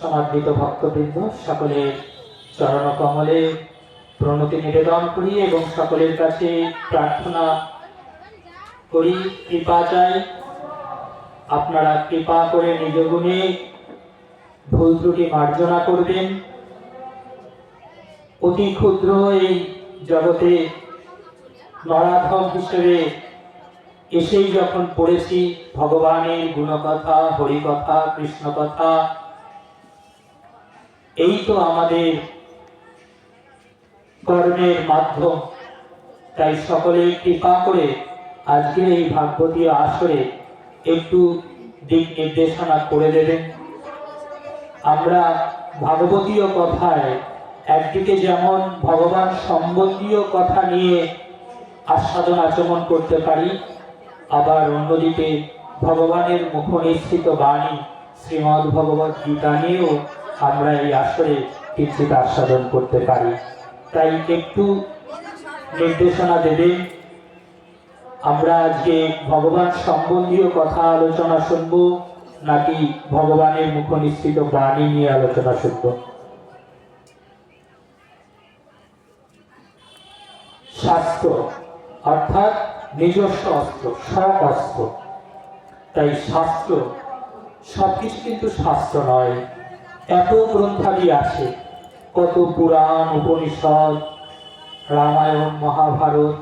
সমাদৃত ভক্তবৃন্দ সকলের চরণ কমলে প্রণতি নিবেদন করি এবং সকলের কাছে প্রার্থনা করি, কৃপা চাই। আপনারা কৃপা করে নিজ গুণে ভুল ত্রুটি মার্জনা করবেন। অতি ক্ষুদ্র এই জগতে নরাধম হিসেবে এসেই যখন পড়েছি ভগবানের গুণকথা, হরিকথা, কৃষ্ণকথা, এই তো আমাদের কর্মের মাধ্যম। তাই সকলে কৃপা করে আজকের এই ভাগবতী আসরে একটু দিক নির্দেশনা করে দেবেন। আমরা ভাগবতীয় কথায় একদিকে যেমন ভগবান সম্বন্ধীয় কথা নিয়ে আস্বাদন আচমন করতে পারি, আবার অন্যদিকে ভগবানের মুখনিসৃত বাণী শ্রীমদ্ ভগবত গীতা নিয়েও আমরা এই আসরে কিঞ্চিত আস্বাদন করতে পারি। তাই একটু নির্দেশনা দেবেন। আমরা আজকে ভগবান সম্বন্ধীয় কথা আলোচনা শুনব নাকি ভগবানের মুখনিসৃত বাণী নিয়ে আলোচনা শুনব? শাস্ত্র অর্থাৎ নিজস্ব অস্ত্র, সব অস্ত্র। তাই শাস্ত্র সবকিছু কিন্তু শাস্ত্র নয়। এত গ্রন্থাদি আছে, কত পুরাণ, উপনিষদ, রামায়ণ, মহাভারত,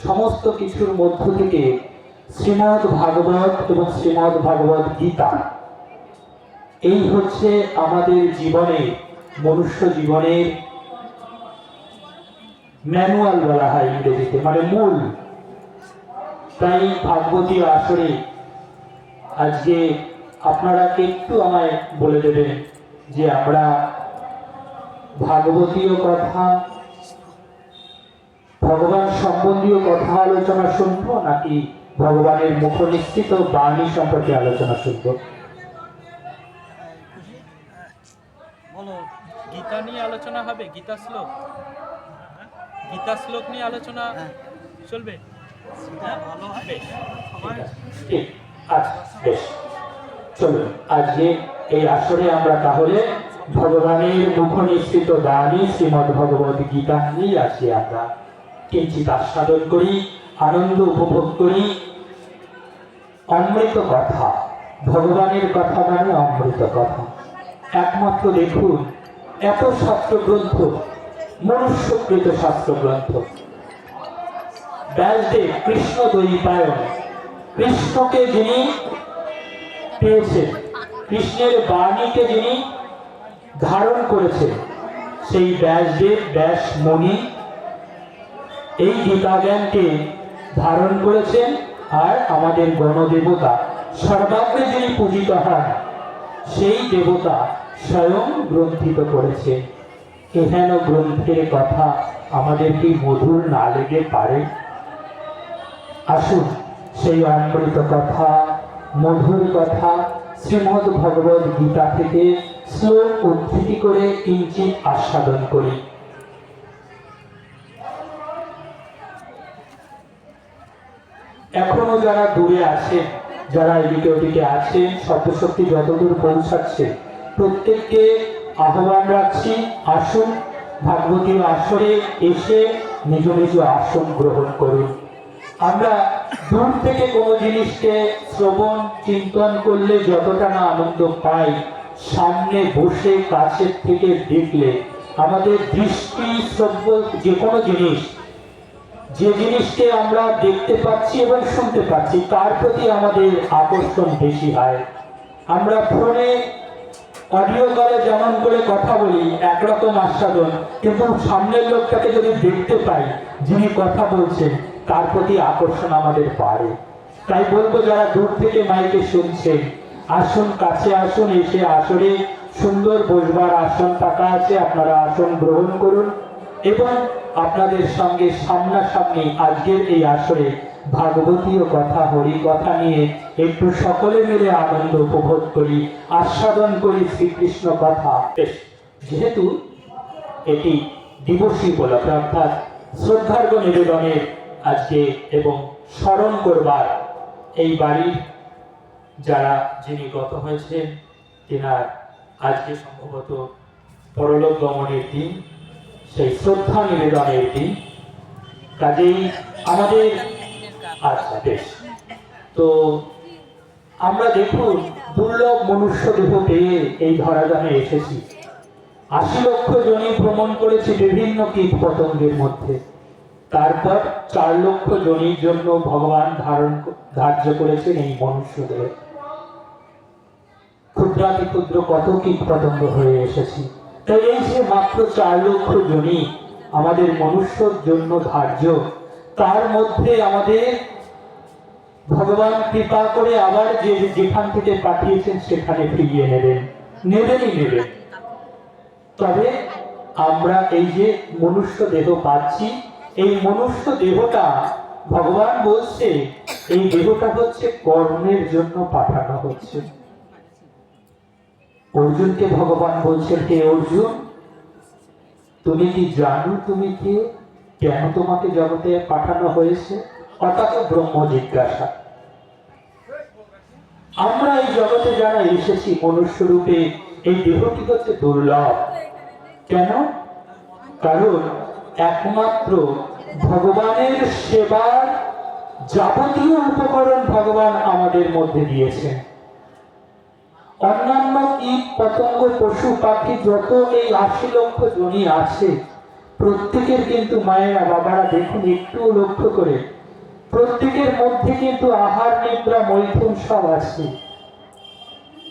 সমস্ত কিছুর মধ্য থেকে শ্রীমদ্ ভাগবত এবং শ্রীমদ্ ভাগবত গীতা, এই হচ্ছে আমাদের জীবনে, মনুষ্য জীবনের ম্যানুয়াল বলা হয় ইংরেজিতে, মানে মূল। তাই ভাগবতী আসরে আজকে আপনারা একটু আমায় বলে দেবেন যে আমরা ভাগবতীয় কথা, ভগবান সম্বন্ধীয় কথা আলোচনা শুনবো নাকি ভগবানের মুখনিসৃত বাণী সম্পর্কে আলোচনা শুনবো? বলো, গীতা নিয়ে আলোচনা হবে? গীতা শ্লোক, গীতা শ্লোক নিয়ে আলোচনা চলবে? ভালো হবে। ঠিক আছে, বেশ, চলুন আজকে এই আসরে আমরা তাহলে ভগবানের মুখনিসৃত বাণী শ্রীমদ্ ভগবত গীতা নিয়ে আসি। আমরা কিঞ্চিত আস্বাদন করি, আনন্দ উপভোগ করি। অমৃত কথা, ভগবানের কথা মানে অমৃত কথা। একমাত্র দেখুন, এত শাস্ত্রগ্রন্থ, মনুষ্যকৃত শাস্ত্রগ্রন্থ, ব্যাসদেব কৃষ্ণ দ্বৈপায়ন, কৃষ্ণকে যিনি পেয়েছেন, কৃষ্ণের বাণীকে যিনি ধারণ করেছেন, সেই ব্যাসদেব, ব্যাস মুনি এই গীতা জ্ঞানকে ধারণ করেছেন। আর আমাদের গণদেবতা সর্বাগ্রে যিনি পূজিত হন, সেই দেবতা স্বয়ং গ্রন্থিত করেছেন। এহেন গ্রন্থের কথা আমাদের কি মধুর না লেগে পারে? আসুন সেই অমৃত কথা, মধুর কথা শ্রীমদ্ ভগবত গীতা থেকে শ্লোক উদ্ধৃতি করে কিঞ্চিত আস্বাদন করি। এখনো যারা দূরে আছেন, যারা এদিকে ওদিকে আছেন, শব্দশক্তি যতদূর পৌঁছাচ্ছে, প্রত্যেককে আহ্বান রাখছি, আসুন ভাগবতীয় আসরে এসে নিজ নিজ আসন গ্রহণ করুন। আমরা দূর থেকে কোনো জিনিসকে শ্রবণ চিন্তন করলে যতটা না আনন্দ পাই, সামনে বসে কাছের থেকে দেখলে আমাদের দৃষ্টি শ্রব্য যে কোনো জিনিস, যে জিনিসকে আমরা দেখতে পাচ্ছি এবং শুনতে পাচ্ছি, তার প্রতি আমাদের আকর্ষণ বেশি হয়। আমরা ফোনে অডিও কলে যেমন করে কথা বলি, একরকম আস্বাদন, কিন্তু সামনের লোকটাকে যদি দেখতে পাই, যিনি কথা বলছেন, তার প্রতি আকর্ষণ আমাদের বাড়ে। তাই বলবো, যারা দূর থেকে মাইকে শুনছেন, আসুন, কাছে আসুন, এসে আসরে সুন্দর বসবার আসন পাতা আছে, আপনারা আসন গ্রহণ করুন এবং আপনাদের সঙ্গে সামনাসামনি আজকের এই আসরে ভাগবতীয় কথা, হরি কথা নিয়ে একটু সকলে মিলে আনন্দ উপভোগ করি, আস্বাদন করি শ্রীকৃষ্ণ কথা। যেহেতু এটি দিবসী উপলক্ষে, অর্থাৎ শ্রদ্ধার্ঘ নিবেদনের আজকে এবং স্মরণ করবার, এই বাড়ির যারা যিনি গত হয়েছেন, তিনার আজকে সম্ভবত পরলোক গমনের দিন, সেই শ্রদ্ধা নিবেদনের দিন। কাজেই আমাদের আচ্ছা বেশ, তো আমরা দেখুন দুর্লভ মনুষ্য দেহ পেয়ে এই ধরাধামে এসেছি। ৮০ লক্ষ জনই ভ্রমণ করেছি বিভিন্ন কীট পতঙ্গের মধ্যে। তারপর ৪ লক্ষ জনির জন্য ভগবান ধার্য করেছেন এই মনুষ্য দেহ। ক্ষুদ্রাতি ক্ষুদ্র কত কীট পতঙ্গ হয়ে এসেছি। তাই এই যে মাত্র ৪ লক্ষ জনি আমাদের মনুষ্যর জন্য ধার্য, তার মধ্যে আমাদের ভগবান কৃপা করে আবার যেখান থেকে পাঠিয়েছেন সেখানে ফিরিয়ে নেবেন। তবে আমরা এই যে মনুষ্য দেহ পাচ্ছি, এই মনুষ্য দেহটা ভগবান বলছে এই দেহটা হচ্ছে কর্মের জন্য পাঠানো হচ্ছে। অর্জুনকে ভগবান বলছেন, হে অর্জুন, তুমি কি জানো তুমি কে, কেন তোমাকে জগতে পাঠানো হয়েছে? অর্থাৎ ব্রহ্ম জিজ্ঞাসা। আমরা এই জগতে যারা এসেছি মনুষ্য রূপে, এই দেহটি হচ্ছে দুর্লভ। কেন? কারণ একমাত্র ভগবানের সেবার যাবতীয় উপকরণ ভগবান আমাদের মধ্যে দিয়েছেন। অন্যান্য কীট পতঙ্গ পশু পাখি যত এই ৮০ লক্ষ জনি আছে, প্রত্যেকের কিন্তু মায়েরা বাবারা দেখুন একটু লক্ষ্য করে, প্রত্যেকের মধ্যে কিন্তু আহার নিদ্রা মৈথুন সব আছে।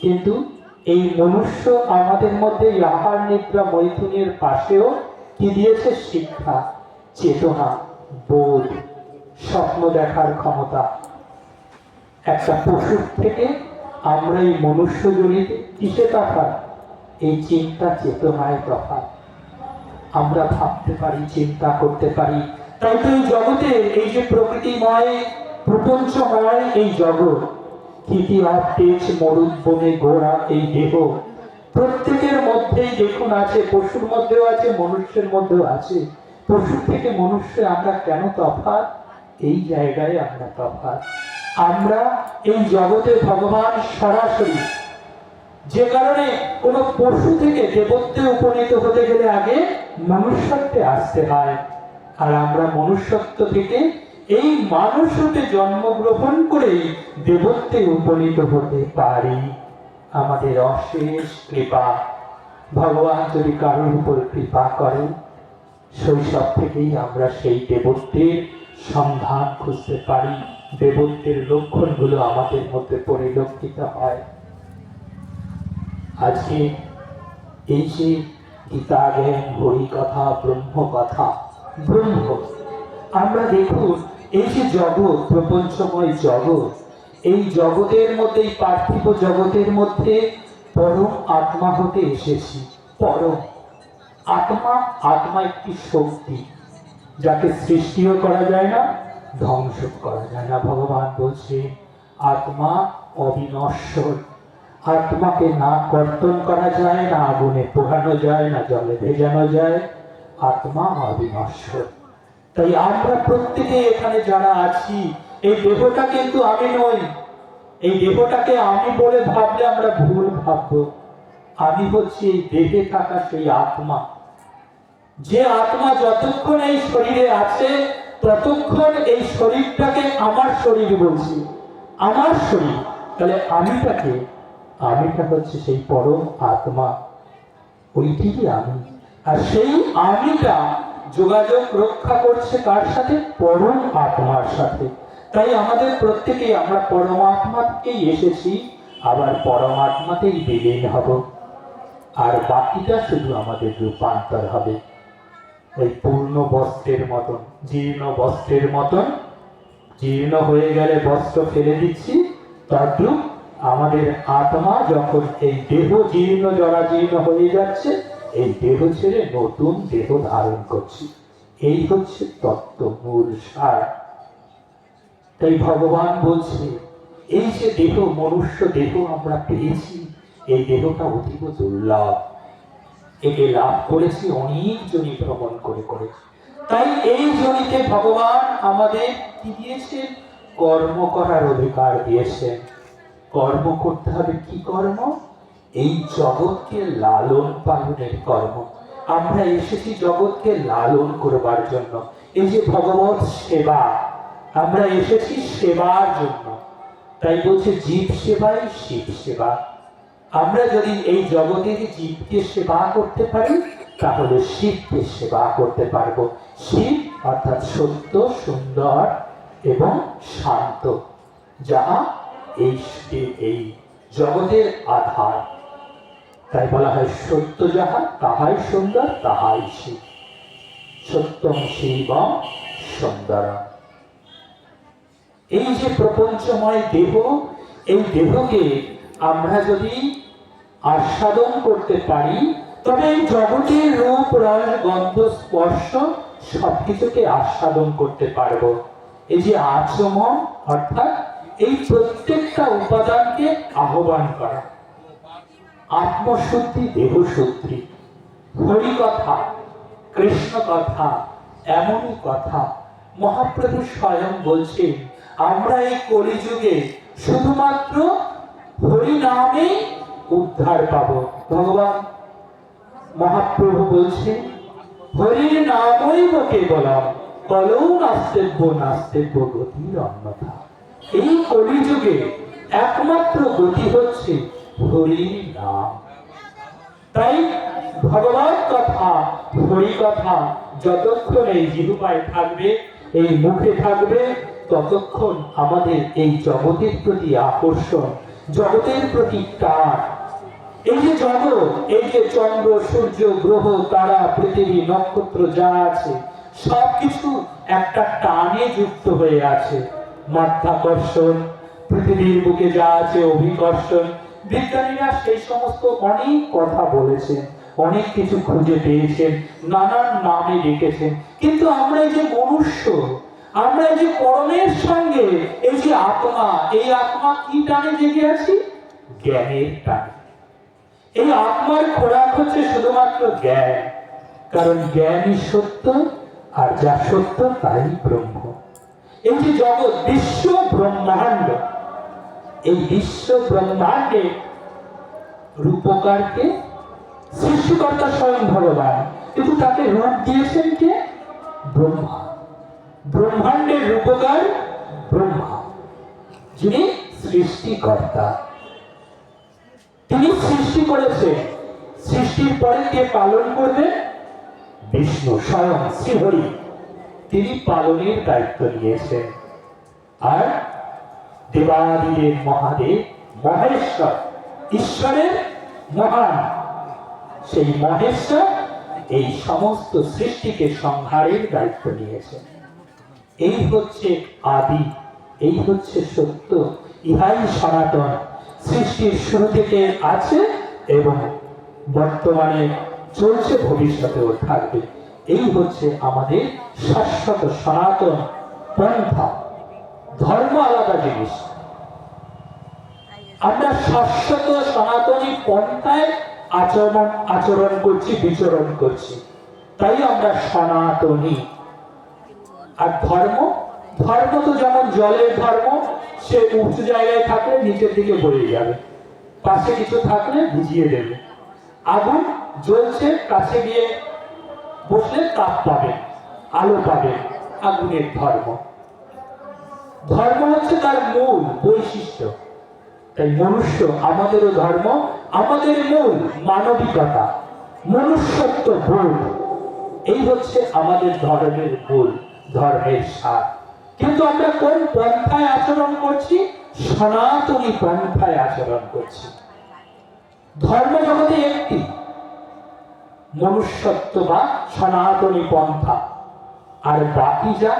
কিন্তু এই মনুষ্য আমাদের মধ্যে আহার নিদ্রা মৈথুনের পাশেও কি দিয়েছে? শিক্ষা, চেতনা, বোধ, স্বপ্ন দেখার ক্ষমতা। একটা পশুর থেকে আমরা এই মনুষ্য জনিতে কিসে তফাৎ? এই চিন্তা চেতনায় তফাৎ। আমরা ভাবতে পারি, চিন্তা করতে পারি। তাই তো এই জগতে এই যে প্রকৃতিময় প্রপঞ্চময় এই জগৎ, কীটি তেজ মরুদ বনে গোড়া এই দেহ, প্রত্যেকের মধ্যেই দেখুন আছে, পশুর মধ্যেও আছে, মনুষ্যের মধ্যেও আছে। পশুর থেকে মনুষ্য আমরা কেন তফাৎ? এই জায়গায় আমরা তফাৎ। আমরা এই জগতে ভগবান সরাসরি, যে কারণে কোন পশু থেকে দেবত্বে উপনীত হতে গেলে আগে মনুষ্যত্বে আসতে হয়, আর আমরা মনুষ্যত্ব থেকে এই মানুষত্বে জন্মগ্রহণ করে দেবত্বে উপনীত হতে পারি। আমাদের অশেষ কৃপা। ভগবান যদি কারোর উপর কৃপা করেন, শৈশব থেকেই আমরা সেই দেবত্বের সন্ধান খুঁজতে পারি, দেবত্বের লক্ষণগুলো আমাদের মধ্যে পরিলক্ষিত হয়। আজকে এই যে গীতা জ্ঞান, হরি কথা, ব্রহ্ম কথা, ব্রহ্ম, আমরা দেখুন এই যে জগৎ, প্রপঞ্চময় জগৎ, এই জগতের মধ্যে, এই পার্থিব জগতের মধ্যে পরম আত্মা হতে এসেছি। পরম আত্মা, আত্মা একটি শক্তি, যাকে সৃষ্টিও করা যায় না, ধ্বংস করা যায় না। ভগবান বলছে আত্মা অবিনশ্বর। আত্মাকে না কর্তন করা যায়, না আগুনে পোড়ানো যায়, না জলে ভেজানো যায়। আত্মা অবিনশ্বর। তাই আমরা প্রত্যেকে এখানে যারা আছি, এই দেহটা কিন্তু আমি নই। এই দেহটাকে আমি বলে ভাবলে আমরা ভুল ভাববো। আমি হচ্ছি এই দেহে থাকা সেই আত্মা। যে আত্মা যতক্ষণ এই শরীরে আছে, ততক্ষণ এই শরীরটাকে আমার শরীর বলছি, আমার শরীর। তাহলে আমিটাকে, আমিটা হচ্ছে সেই পরম আত্মা, ওইটিই আমি। আর সেই আমিটা যোগাযোগ রক্ষা করছে কার সাথে? পরম আত্মার সাথে। তাই আমাদের প্রত্যেকেই আমরা পরমাত্মাকেই এসেছি, আবার পরমাত্মাতেই বিলীন হব। আর বাকিটা শুধু আমাদের রূপান্তর হবে। এই পূর্ণ বস্ত্রের মতন, জীর্ণ বস্ত্রের মতন, জীর্ণ হয়ে গেলে বস্ত্র ফেলে দিচ্ছি, তদ্রূপ আমাদের আত্মা যখন এই দেহ জীর্ণ জরাজীর্ণ হয়ে যাচ্ছে, এই দেহ ছেড়ে নতুন দেহ ধারণ করছি। এই হচ্ছে তত্ত্ব, মূল সার। তাই ভগবান বলছে এই যে দেহ, মনুষ্য দেহ আমরা পেয়েছি, এই দেহটা অতীব দুর্লভ। একে লাভ করেছি অনেক জনি ভ্রমণ করে করে। তাই এই জনিতে ভগবান আমাদের কি দিয়েছেন? কর্ম করার অধিকার দিয়েছেন। কর্ম করতে হবে। কি কর্ম? এই জগৎকে লালন পালনের কর্ম। আমরা এসেছি জগৎকে লালন করবার জন্য। এই যে ভগবত সেবা, আমরা এসেছি সেবার জন্য। তাই বলছে জীব সেবাই শিব সেবা। আমরা যদি এই জগতের জীবকে সেবা করতে পারি, তাহলে শিবকে সেবা করতে পারবো। শিব অর্থাৎ সত্য, সুন্দর এবং শান্ত, যাহা এই জগতের আধার। তাই বলা হয় সত্য যাহা তাহাই সুন্দর, তাহাই শিব। সত্যম শিবম সুন্দরম। এই যে প্রপঞ্চময় দেহ, এই দেহকে আমরা যদি আস্বাদন করতে পারি, তবে এই জগতের রূপ, রস, গন্ধ, স্পর্শ সবকিছুকে আস্বাদন করতে পারবো। এই যে আচমন অর্থাৎ এই প্রত্যেকটা উপাদানকে আহ্বান করা। আত্মশুদ্ধি, দেহশুদ্ধি, হরিকথা, কৃষ্ণ কথা, এমনই কথা মহাপ্রভু স্বয়ং বলছেন। আমরা এই কলিযুগে শুধুমাত্র হরি নামে উদ্ধার পাব। ভগবান মহাপ্রভু বলছেন, হরির নামই কেবলম, কলৌ নাস্তেব্য নাস্তেব্য গতির অন্যথা। এই কলিযুগে একমাত্র গতি হচ্ছে হরির নাম। তাই ভগবান কথা, হরি কথা যতক্ষণ এই জিহ্বায় থাকবে, এই মুখে থাকবে, ততক্ষণ আমাদের এই জগতের প্রতি আকর্ষণ, জগতের প্রতি টান। এই যে জগৎ, এই যে চন্দ্র, সূর্য, গ্রহ, তারা, পৃথিবী, নক্ষত্র যা আছে, সবকিছু একটা টানে যুক্ত হয়ে আছে। মাধ্যাকর্ষণ, পৃথিবীর বুকে যা আছে অভিকর্ষণ। বিজ্ঞানীরা সেই সমস্ত অনেক কথা বলেছেন, অনেক কিছু খুঁজে পেয়েছেন, নানান নামে ডেকেছেন। কিন্তু আমরা এই যে মনুষ্য, আমরা এই যে পরমের সঙ্গে এই যে আত্মা, এই আত্মা কি টানে জেগে আছি? জ্ঞানের টানে। এই আত্মার খোরাক হচ্ছে শুধুমাত্র জ্ঞান, কারণ জ্ঞানই সত্য, আর যা সত্য তাই ব্রহ্ম। এই যে জগৎ, বিশ্ব ব্রহ্মাণ্ড, এই বিশ্ব ব্রহ্মাণ্ডে রূপকারকে সৃষ্টিকর্তা স্বয়ং ভগবান, কিন্তু তাকে রূপ দিয়েছেন কে? ব্রহ্মা। ব্রহ্মাণ্ডের রূপকার ব্রহ্মা, যিনি সৃষ্টিকর্তা। তিনি সৃষ্টি করেছেন, সৃষ্টির পরে কে পালন করবে? বিষ্ণু স্বয়ং শ্রীহরি, তিনি পালনের দায়িত্ব নিয়েছেন। আর দেবাদিদেব মহাদেব মহেশ্বর, ঈশ্বরের মহান সেই মহেশ্বর এই সমস্ত সৃষ্টিকে সংহারের দায়িত্ব নিয়েছেন। এই হচ্ছে আদি, এই হচ্ছে সত্য, ইহাই সনাতন। সৃষ্টির শুরু থেকে আছে এবং বর্তমানে চলছে, ভবিষ্যতেও থাকবে। এই হচ্ছে আমাদের শাশ্বত সনাতন পন্থা। ধর্ম আলাদা জিনিস, আমরা শাশ্বত সনাতনী পন্থায় আচরণ করছি, বিচরণ করছি, তাই আমরা সনাতনী। আর ধর্ম, ধর্ম তো যেমন জলের ধর্ম, সে উঁচু জায়গায় থাকলে নিচের দিকে বয়ে যাবে, পাশে কিছু থাকলে ভিজিয়ে দেবে। আগুন জ্বলছে, কাছে গিয়ে বসলে তাপ পাবে, আলো পাবে। আগুনের ধর্ম, ধর্ম হচ্ছে তার মূল বৈশিষ্ট্য। তাই মনুষ্য, আমাদেরও ধর্ম, আমাদের মূল মানবিকতা, মনুষ্যত্ব বোধ, এই হচ্ছে আমাদের ধর্মের মূল, ধর্মের সার। কিন্তু আমরা কোন পন্থায় আচরণ করছি? সনাতনী পন্থায় আচরণ করছি। ধর্ম জগতে একটি, মনুষ্যত্ব বা সনাতনী পন্থা। আর বাকি যা,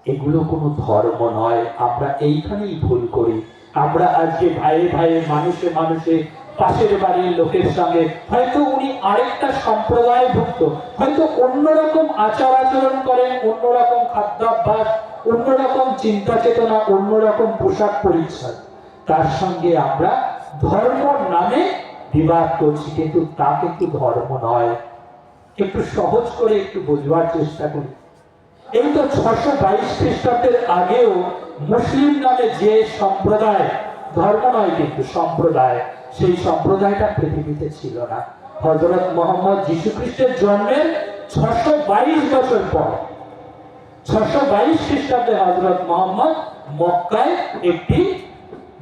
এগুলো কোনো ধর্ম নয়। আমরা এইখানেই ভুল করি। আমরা আজকে ভাইয়ে ভাইয়ে, মানুষে মানুষে, পাশের বাড়ির লোকের সঙ্গে হয়তো উনি আরেকটা সম্প্রদায়ভুক্ত, হয়তো অন্যরকম আচার আচরণ করেন, অন্যরকম খাদ্যাভ্যাস, অন্যরকম চিন্তা চেতনা, অন্যরকম পোশাক পরিচ্ছদ, তার সঙ্গে আমরা ধর্ম নামে বিবাদ করছি, কিন্তু তা কিন্তু ধর্ম নয়। একটু সহজ করে একটু বোঝবার চেষ্টা করি। এই তো 622 খ্রিস্টাব্দের আগেও মুসলিম নামে যে সম্প্রদায়, ধর্ম নয় কিন্তু সম্প্রদায়, সেই সম্প্রদায়টা পৃথিবীতে ছিল না। হযরত মুহাম্মদ যীশু খ্রিস্টের জন্মের 622 বছর পর 622 খ্রিস্টাব্দে হযরত মুহাম্মদ মক্কায় একটি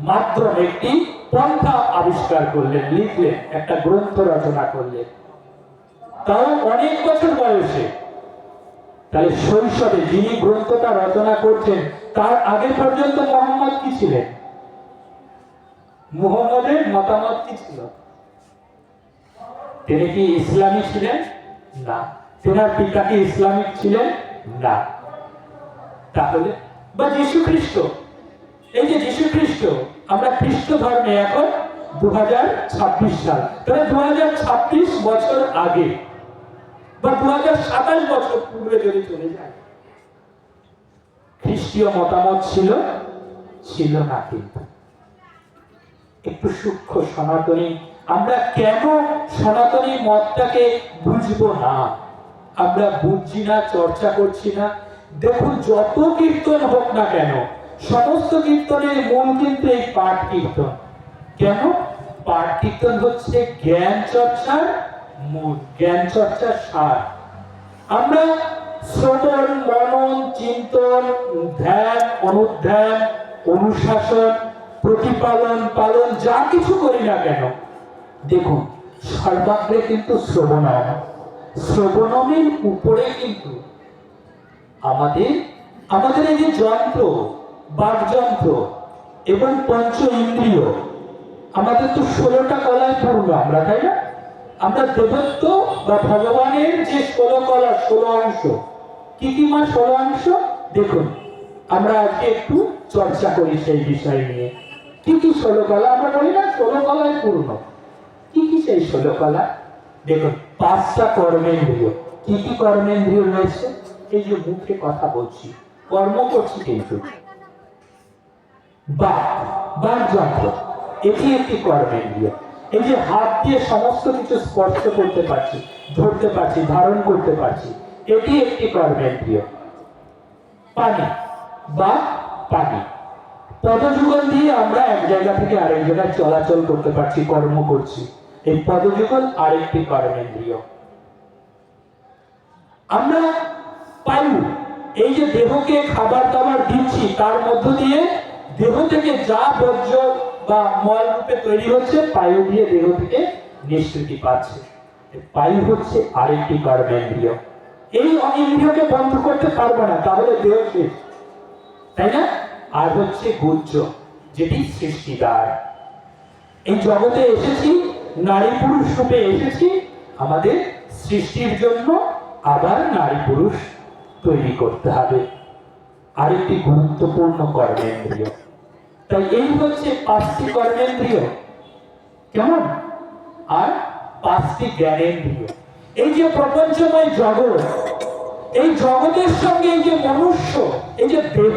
মাধ্যম, একটি পন্থা আবিষ্কার করলেন, লিখলেন, একটা গ্রন্থ রচনা করলেন, তাও অনেক বছর বয়সে। তাহলে শৈশবে যিনি গ্রন্থটা রচনা করছেন তার আগে পর্যন্ত মুহাম্মদ কি ছিলেন? মুহাম্মদের মতামত কি ছিল? তিনি কি ইসলামী ছিলেন? না। তেনার পিতা কি ইসলামিক ছিলেন? না। তাহলে বা যীশু খ্রিস্ট, এই যে যীশু খ্রিস্ট, আমরা খ্রিস্ট ধর্মে এখন 2026 সাল, তাহলে 2026 বছর আগে বা 2027 বছর পূর্বে যদি চলে যায়, খ্রিস্টীয় মতামত ছিল না। কিন্তু একটু সূক্ষ্ম সনাতনী, আমরা কেন সনাতনী মতটাকে বুঝবো না? আমরা বুঝছি না, চর্চা করছি না। দেখুন, যত কীর্তন হোক না কেন, সমস্ত কীর্তনের মূল কিন্তু এই পাঠ কীর্তন। কেন? পাঠ কীর্তন হচ্ছে জ্ঞান চর্চার মূল, জ্ঞান চর্চার সার। আমরা শ্রবণ, মনন, চিন্তন, ধ্যান, অনুধ্যান, অনুশাসন, প্রতিপালন, পালন যা কিছু করি না কেন, দেখুন সর্বাগ্রে কিন্তু শ্রবণম, শ্রবণমের উপরে কিন্তু আমাদের এই যে যন্ত্র, বাকযন্ত্র এবং পঞ্চ ইন্দ্রিয়, আমাদের তো 16টা কলায় পূর্ণ আমরা, তাই না? আমরা দেবত্ব বা ভগবানের যে 16 কলা, 16 অংশ, কি কি মা 16 অংশ? দেখুন, আমরা আজকে একটু চর্চা করি সেই বিষয় নিয়ে। কি কি 16 কলা? আমরা বলি না 16 কলায় পূর্ণ। কি কি সেই 16 কলা? দেখুন, 5টা কর্মেন্দ্রিয়। কি কি কর্মেন্দ্রিয় রয়েছে? এই যে মুখে কথা বলছি, কর্ম করছি, কিন্তু বাকযন্ত্র, এটি একটি কর্মেন্দ্রিয়। এই যে হাত দিয়ে সমস্ত কিছু স্পর্শ করতে পারছি, ধরতে পারছি, ধারণ করতে পারছি, এটি একটি কর্মেন্দ্রিয়। পানি, পদযুগল দিয়ে আমরা এক জায়গা থেকে আরেক জায়গায় চলাচল করতে পারছি, কর্ম করছি, এই পদযুগল আরেকটি কর্মেন্দ্রিয়। আমরা বায়ু, এই যে দেহকে খাবার দাবার দিচ্ছি, তার মধ্য দিয়ে দেহ থেকে যা বর্জ্য বা মল রূপে তৈরি হচ্ছে, বায়ু দিয়ে দেহ থেকে নিষ্কৃতি পাচ্ছে। বায়ু হচ্ছে আরেকটি কর্মেন্দ্রিয়। এই ইন্দ্রিয়কে বন্ধ করতে পারবো না, তাহলে দেহ শেষ, তাই না? আর হচ্ছে গুহ্য, যেটি সৃষ্টিদার। এই জগতে এসেছি, নারী পুরুষ রূপে এসেছি আমাদের সৃষ্টির জন্য, আবার নারী পুরুষ তৈরি করতে হবে, আরেকটি গুরুত্বপূর্ণ কর্মেন্দ্রিয়। তাই এই হচ্ছে 5টি কর্মেন্দ্রিয়, কেমন? আর 5টি জ্ঞানেন্দ্রিয়। এই যে প্রপঞ্চময় জগৎ, এই জগতের সঙ্গে এই যে মনুষ্য, এই যে দেহ,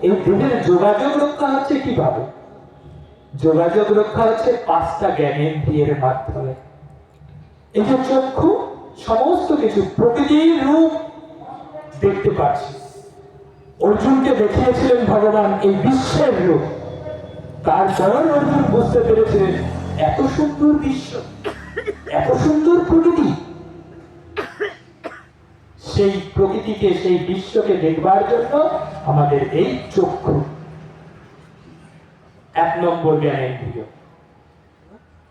এই দেহের যোগাযোগ রক্ষা হচ্ছে কিভাবে? যোগাযোগ রক্ষা হচ্ছে 5টা জ্ঞানেন্দ্রিয়ের মাধ্যমে। এই যে চক্ষু, সমস্ত কিছু প্রকৃতির রূপ দেখতে পাচ্ছি। অর্জুনকে দেখিয়েছিলেন ভগবান এই বিশ্বের রূপ, তারপর অর্জুন বুঝতে পেরেছিলেন এত সুন্দর বিশ্ব, এত সুন্দর প্রকৃতি। সেই প্রকৃতিকে, সেই বিশ্বকে দেখবার জন্য আমাদের এই চক্ষু 1 নম্বর জ্ঞানেন্দ্রিয়।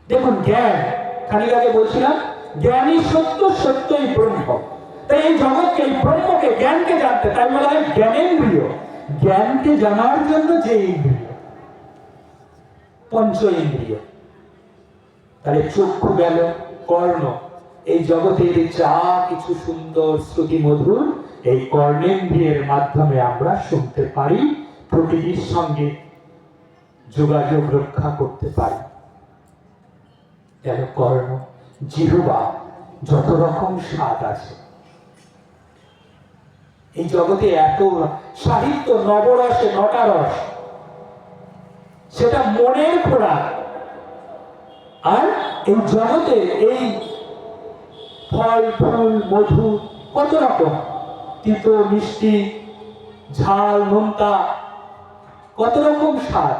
দেখুন, জ্ঞান, খানিক আগে বলছিলাম জ্ঞানী সত্য, সত্যই ব্রহ্ম। তাই এই জগৎকে, এই ব্রহ্মকে, জ্ঞানকে জানতে, তাই বলা হয় জ্ঞানেন্দ্রিয়। জ্ঞানকে জানার জন্য যে ইন্দ্রিয়, পঞ্চ ইন্দ্রিয়। তাহলে চক্ষু গেল, কর্ণ, এই জগতের যা কিছু সুন্দর শ্রুতি মধুর, এই কর্ণেন্দ্রিয়ের মাধ্যমে আমরা শুনতে পারি, প্রকৃতির সঙ্গে যোগাযোগ রক্ষা করতে পারি। গেল কর্ণ। জিহ্বা, যত রকম স্বাদ আছে এই জগতে, এত সাহিত্য, নবরসে 9টা রস, সেটা মনের খোরাক। আর এই জগতে এই ফল, ফুল, মধু, কত রকম, তিতো, মিষ্টি, ঝাল, নোনতা, কত রকম স্বাদ,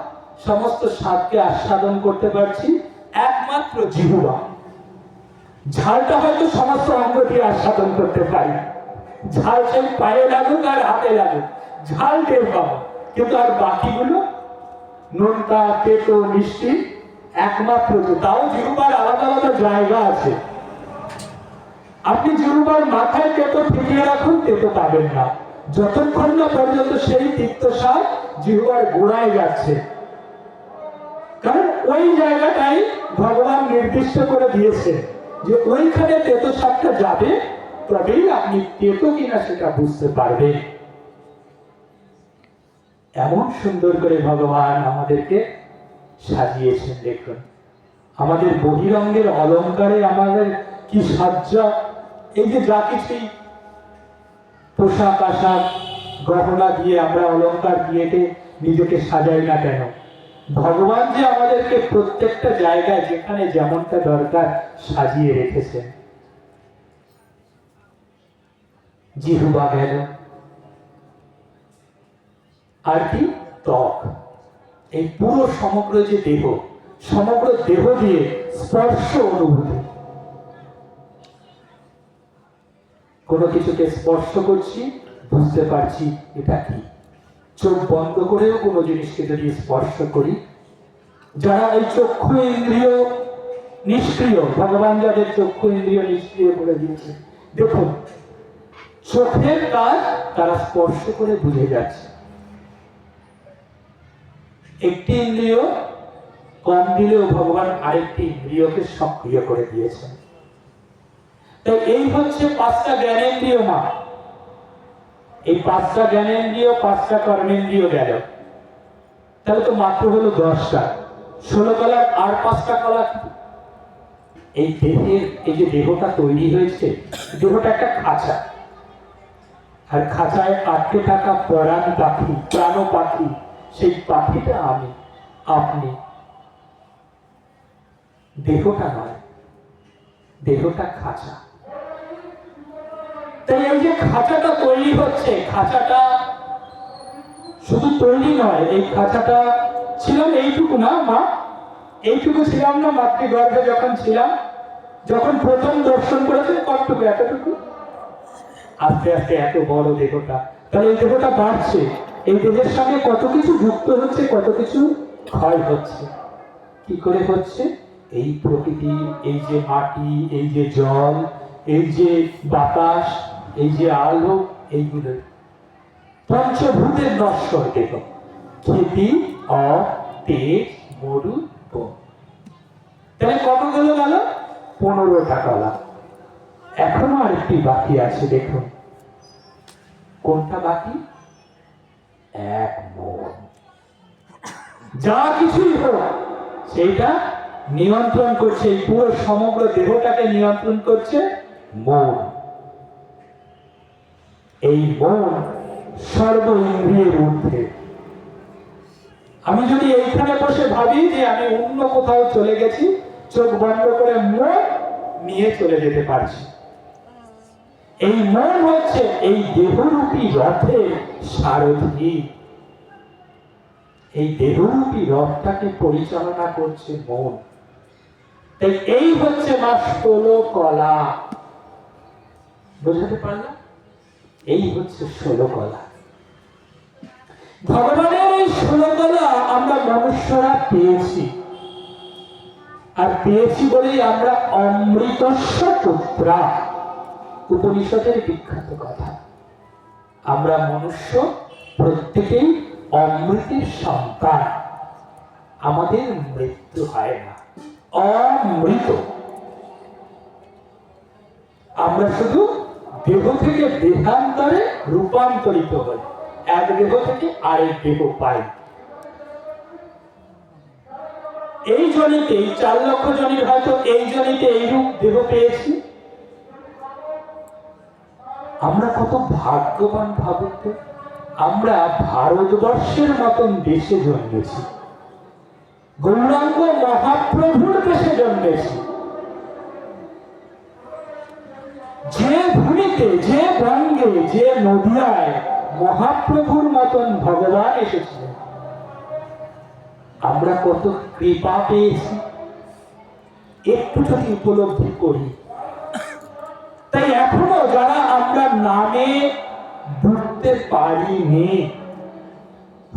সমস্ত স্বাদকে আস্বাদন করতে পারছি একমাত্র জিহ্বা। ঝালটা হয়তো সমস্ত অঙ্গ দিয়ে আস্বাদন করতে পারি, ঝাল সেই পায়ে লাগুক আর হাতে লাগুক, ঝাল টের পাবো, কিন্তু আর বাকিগুলো নোনতা, তেতো, মিষ্টি একমাত্র, তাও জিহ্বার আলাদা আলাদা জায়গা আছে। আপনি জিহ্বার মাথায় তেতো ফিরিয়ে রাখুন, তেতো পাবেন না, যতক্ষণ না পর্যন্ত সেই তিক্ত স্বাদ জিহ্বার গোড়ায় যাচ্ছে। কারণ ওই জায়গাটাই ভগবান নির্দিষ্ট করে দিয়েছে যে ওইখানে তেতো স্বাদটা যাবে, তবেই আপনি তেতো কিনা সেটা বুঝতে পারবেন। এমন সুন্দর করে ভগবান আমাদেরকে সাজিয়েছেন। দেখুন, আমাদের বহিরঙ্গের অলঙ্কারে আমাদের কি সজ্জা! এই যে যা কিছুই পোশাক আশাক গহনা দিয়ে আমরা অলঙ্কার দিয়ে নিজেকে সাজাই না কেন, ভগবান যে আমাদেরকে প্রত্যেকটা জায়গায় যেখানে যেমনটা দরকার সাজিয়ে রেখেছেন। জিহ্বা গেল, আর কি ত্বক। এই পুরো সমগ্র যে দেহ, সমগ্র দেহ দিয়ে স্পর্শ অনুভূতি। কোনো কিছুকে স্পর্শ করছি, বুঝতে পারছি এটা কি। চোখ বন্ধ করেও কোনো জিনিসকে যদি স্পর্শ করি, যারা এই চক্ষু ইন্দ্রিয় নিষ্ক্রিয়, ভগবান যাদের চক্ষু ইন্দ্রিয় নিষ্ক্রিয় করে দিয়েছে, দেখুন চোখের কাজ তারা স্পর্শ করে বুঝে যাচ্ছে। একটি ইন্দ্রিয় কম দিলেও ভগবান আরেকটি ইন্দ্রিয়কে সক্রিয় করে দিয়েছেন। তো এই হচ্ছে পাঁচটা জ্ঞানেন্দ্রিয় মা। এই পাঁচটা জ্ঞানেন্দ্রিয়, পাঁচটা কর্মেন্দ্রিয় গেল, তাহলে তো মাত্র হলো 10টা। 16 কলা আর 5টা কলা। এই দেহের, এই যে দেহটা তৈরি হয়েছে, দেহটা একটা খাঁচা, আর খাঁচায় আটকে থাকা প্রাণ পাখি, প্রাণ পাখি, সেই পাখিটা আমি, আপনি। দেহটা নয়, দেহটা খাঁচা। তাই এই যে খাঁচাটা তৈরি হচ্ছে, খাঁচাটা শুধু তৈরি নয়, এই খাঁচাটা ছিলাম এইটুকু না মা, এইটুকু ছিলাম না মাতৃগর্ভে যখন ছিলাম, যখন প্রথম দর্শন করেছেন কতটুকু, এতটুকু। আস্তে আস্তে এত বড় দেহটা, তাহলে এই দেহটা বাড়ছে, এই দেহের সঙ্গে কত কিছু যুক্ত হচ্ছে, কত কিছু ক্ষয় হচ্ছে। কি করে হচ্ছে? এই প্রকৃতি, এই যে মাটি, এই যে জল, এই যে বাতাস, এই যে আলো, এইগুলো পঞ্চভূতের নশ্বর দেহ। খেতি, অপ, তেজ, মরু, বন। তাহলে কতগুলো গেল? 15টা কলা। এখনো আরেকটি বাকি আছে, দেখুন কোনটা বাকি? এক মন। যা কিছুই হোক সেইটা নিয়ন্ত্রণ করছে, এই পুরো সমগ্র দেহটাকে নিয়ন্ত্রণ করছে মন। এই মন সর্ব ইন্দ্রিয়ের ঊর্ধ্বে। আমি যদি এইখানে বসে ভাবি যে আমি অন্য কোথাও চলে গেছি, চোখ বন্ধ করে মন নিয়ে চলে যেতে পারছি। এই মন হচ্ছে এই দেহরূপী রথের সারথি। এই দেহরূপী রথটাকে পরিচালনা করছে মন। তাই এই হচ্ছে মা 16 কলা। বুঝতে পারলাম? এই হচ্ছে 16 কলা। ভগবানের এই 16 কলা আমরা মনুষ্যরা পেয়েছি, আর পেয়েছি বলেই আমরা অমৃতস্য পুত্রা, উপনিষদের বিখ্যাত কথা। আমরা মনুষ্য প্রত্যেকেই অমৃতের সন্তান। আমাদের মৃত্যু হয় না, অমৃত। আমরা শুধু দেহ থেকে দেহান্তরে রূপান্তরিত হই, এক দেহ থেকে আরেক দেহ পাই। এই জনিতে 4 লক্ষ জনের হয়তো এই জনিতে এইরূপ দেহ পেয়েছি। আমরা কত ভাগ্যবান ভাবুন তো। আমরা ভারতবর্ষের মতন দেশে জন্মেছি, গৌরাঙ্গ মহাপ্রভুর দেশে জন্মেছি। যে ভূমিতে, যে বঙ্গে, যে নদিয়ায় মহাপ্রভুর মতন ভগবান এসেছিলেন, আমরা কত কৃপা পেয়েছি। একটু যদি উপলব্ধি করি। তাই এখনো যারা আমরা নামে ডুবতে পারিনি,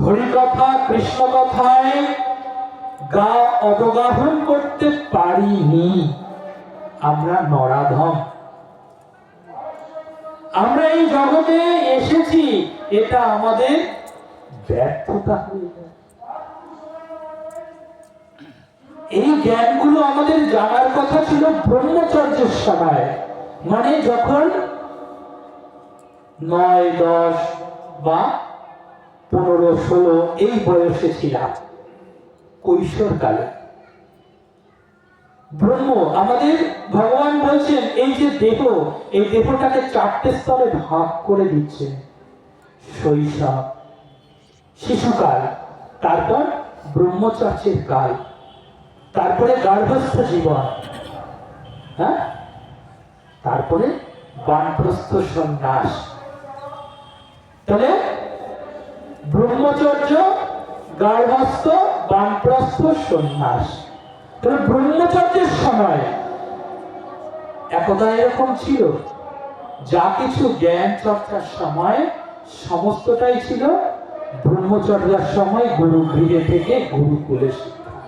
হরিকথা কৃষ্ণ কথায় গা অবগাহন করতে পারিনি, আমরা নরাধম। আমরা এই জগতে এসেছি, এটা আমাদের ব্যর্থতা হয়ে যায়। এই জ্ঞানগুলো আমাদের জানার কথা ছিল ব্রহ্মচর্যের সময়, মানে যখন 9, 10 বা 15, 16 এই বয়সে ছিলাম, কৈশোরকালে। ব্রহ্ম আমাদের ভগবান বলছেন এই যে দেহ, এই দেহটাকে 4টে স্তরে ভাগ করে দিচ্ছে। শৈশব, শিশুকাল, তারপর ব্রহ্মচর্যের কাল, তারপরে গার্হস্থ্য জীবন, হ্যাঁ, তারপরে বানপ্রস্থ সন্ন্যাস। তাহলে ব্রহ্মচর্য, গার্হস্থ্য, বানপ্রস্থ, সন্ন্যাস। তাহলে ব্রহ্মচর্যের সময় একদা এরকম ছিল, যা কিছু জ্ঞান চর্চার সময় সমস্তটাই ছিল ব্রহ্মচর্যার সময় গুরুগৃহে থেকে গুরুকুলে শিক্ষা।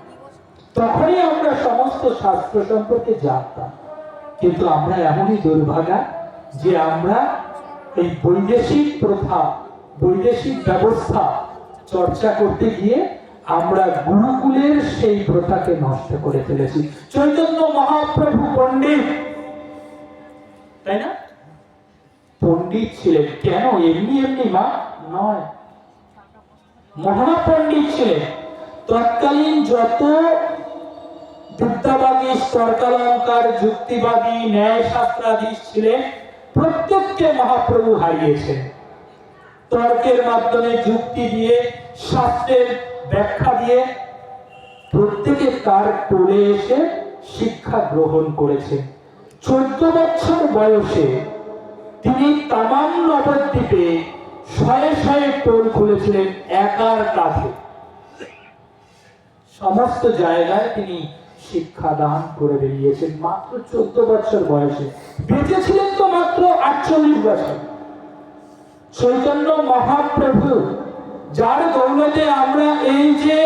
তখনই আমরা সমস্ত শাস্ত্র সম্পর্কে জানতাম। কিন্তু আমরা এমনই দুর্ভাগা যে আমরা এই বৈদেশিক প্রথা, বৈদেশিক ব্যবস্থা চর্চা করতে গিয়ে আমরা গুরুকুলের সেই প্রথাকে নষ্ট করে ফেলেছি। চৈতন্য মহাপ্রভু পণ্ডিত, তাই না? পণ্ডিত ছিলেন। কেন? এমনি এমনি মা নয়, মহাপণ্ডিত ছিলেন। তৎকালীন যত বিদ্যাবাদী, তর্কালঙ্কার, যুক্তিবাদী, ন্যায় শাস্ত্রাধীশ ছিলেন, প্রত্যেককে মহাপ্রভু হারিয়েছেন। তর্কের মাধ্যমে, যুক্তি দিয়ে, শাস্ত্রের ব্যাখ্যা দিয়ে প্রত্যেকে তার কোলে এসে শিক্ষা গ্রহণ করেছেন। 14 বছর বয়সে তিনি তামাম নবদ্বীপে শয়ে শয়ে টোল খুলেছিলেন একার কাছে। সমস্ত জায়গায় তিনি শিক্ষা দান করে বেরিয়েছেন মাত্র 14 বছর বয়সে। বেঁচেছিলেন তো মাত্র 48 বছর। চৈতন্য মহাপ্রভু, যার দৌলতে আমরা এই যে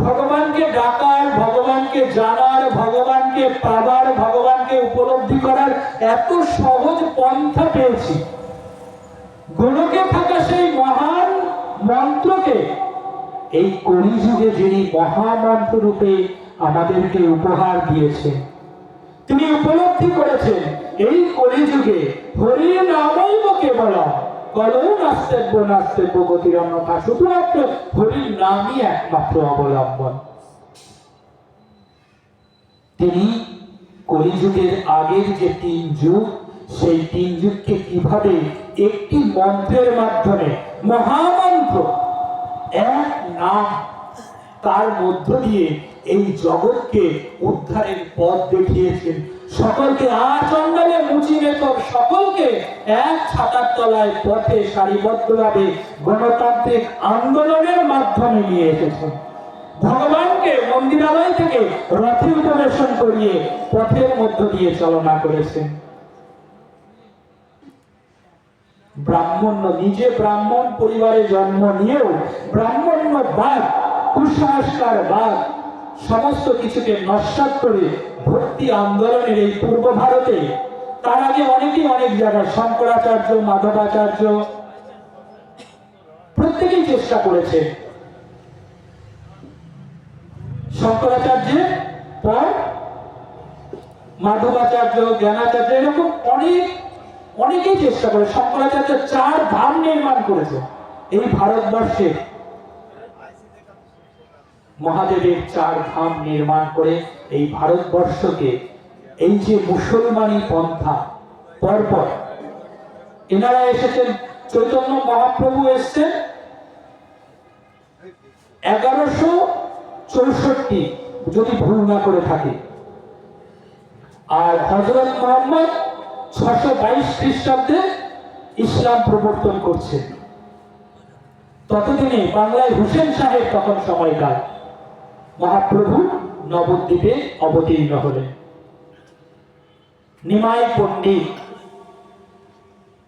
ভগবানকে ডাকার, ভগবানকে জানার, ভগবানকে পাবার, ভগবানকে উপলব্ধি করার এত সহজ পন্থা পেয়েছি, গোলকে থাকা সেই মহান মন্ত্রকে এই কলিযুগে যিনি মহামন্ত্র রূপে আমাদেরকে উপহার দিয়েছেন, তিনি উপলব্ধি করেছেন এই কলিযুগে হরির নামই কেবলম, কলৌ নাস্তেব্য নাস্তেব্য গতির অন্যথা, শুধুমাত্র হরির নামই একমাত্র অবলম্বন। তিনি কলিযুগের আগের যে 3 যুগ, সেই 3 যুগকে কিভাবে একটি মন্ত্রের মাধ্যমে, মহামন্ত্র, এক নাম, তার মধ্য দিয়ে এই জগৎকে উদ্ধারের পথ দেখিয়েছেন। সকলকে আচণ্ডালে মুচি বেতর, সকলকে এক ছাতার তলায় পথে সারিবদ্ধভাবে গণতান্ত্রিক আন্দোলনের মাধ্যমে নিয়ে এসেছেন। ভগবানকে মন্দিরালয় থেকে রথে উপবেশন করিয়ে পথের মধ্য দিয়ে চালনা করেছেন। ব্রাহ্মণ্য, নিজে ব্রাহ্মণ পরিবারে জন্ম নিয়েও ব্রাহ্মণ্যবাদ, কুসংস্কারবাদ সমস্ত কিছুকে নস্যাৎ করে ভক্তি আন্দোলনের এই পূর্ব ভারতে, তার আগে অনেকেই অনেক জায়গায়, শঙ্করাচার্য, মাধবাচার্য প্রত্যেকেই চেষ্টা করেছে। শঙ্করাচার্যের পর মাধবাচার্য, জ্ঞানাচার্য, এরকম অনেকেই চেষ্টা করে। শঙ্করাচার্য 4 ধাম নির্মাণ করেছে এই ভারতবর্ষে। মহাদেবের 4 ধাম নির্মাণ করে এই ভারতবর্ষকে, এই যে মুসলমানি পন্থা, পরপর এনারা এসেছেন। চৈতন্য মহাপ্রভু এসছেন 1164, যদি ভুল না করে থাকি, আর হযরত মুহাম্মদ 622 খ্রিস্টাব্দে ইসলাম প্রবর্তন করছেন। ততদিনে বাংলায় হুসেন সাহেব তখন সময়কাল, মহাপ্রভু নবদ্বীপে অবতীর্ণ হলেন। নিমাই পণ্ডিত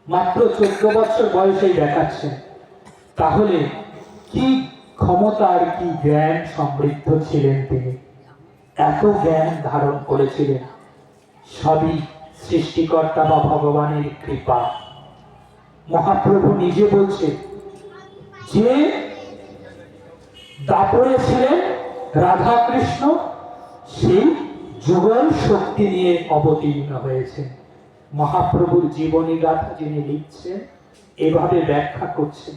মাত্র 14 বছর বয়সেই দেখাচ্ছেন। তাহলে কি ক্ষমতা আর কি জ্ঞান সমৃদ্ধ ছিলেন তিনি, এত জ্ঞান ধারণ করেছিলেন। সবই সৃষ্টিকর্তা বা ভগবানের কৃপা। মহাপ্রভু নিজে বলছে যে দাপরে ছিলেন রাধা কৃষ্ণ, সেই যুগল শক্তি নিয়ে অবতীর্ণ হয়েছে। মহাপ্রভুর জীবনী গাথা যিনি লিখছেন এভাবে ব্যাখ্যা করছেন।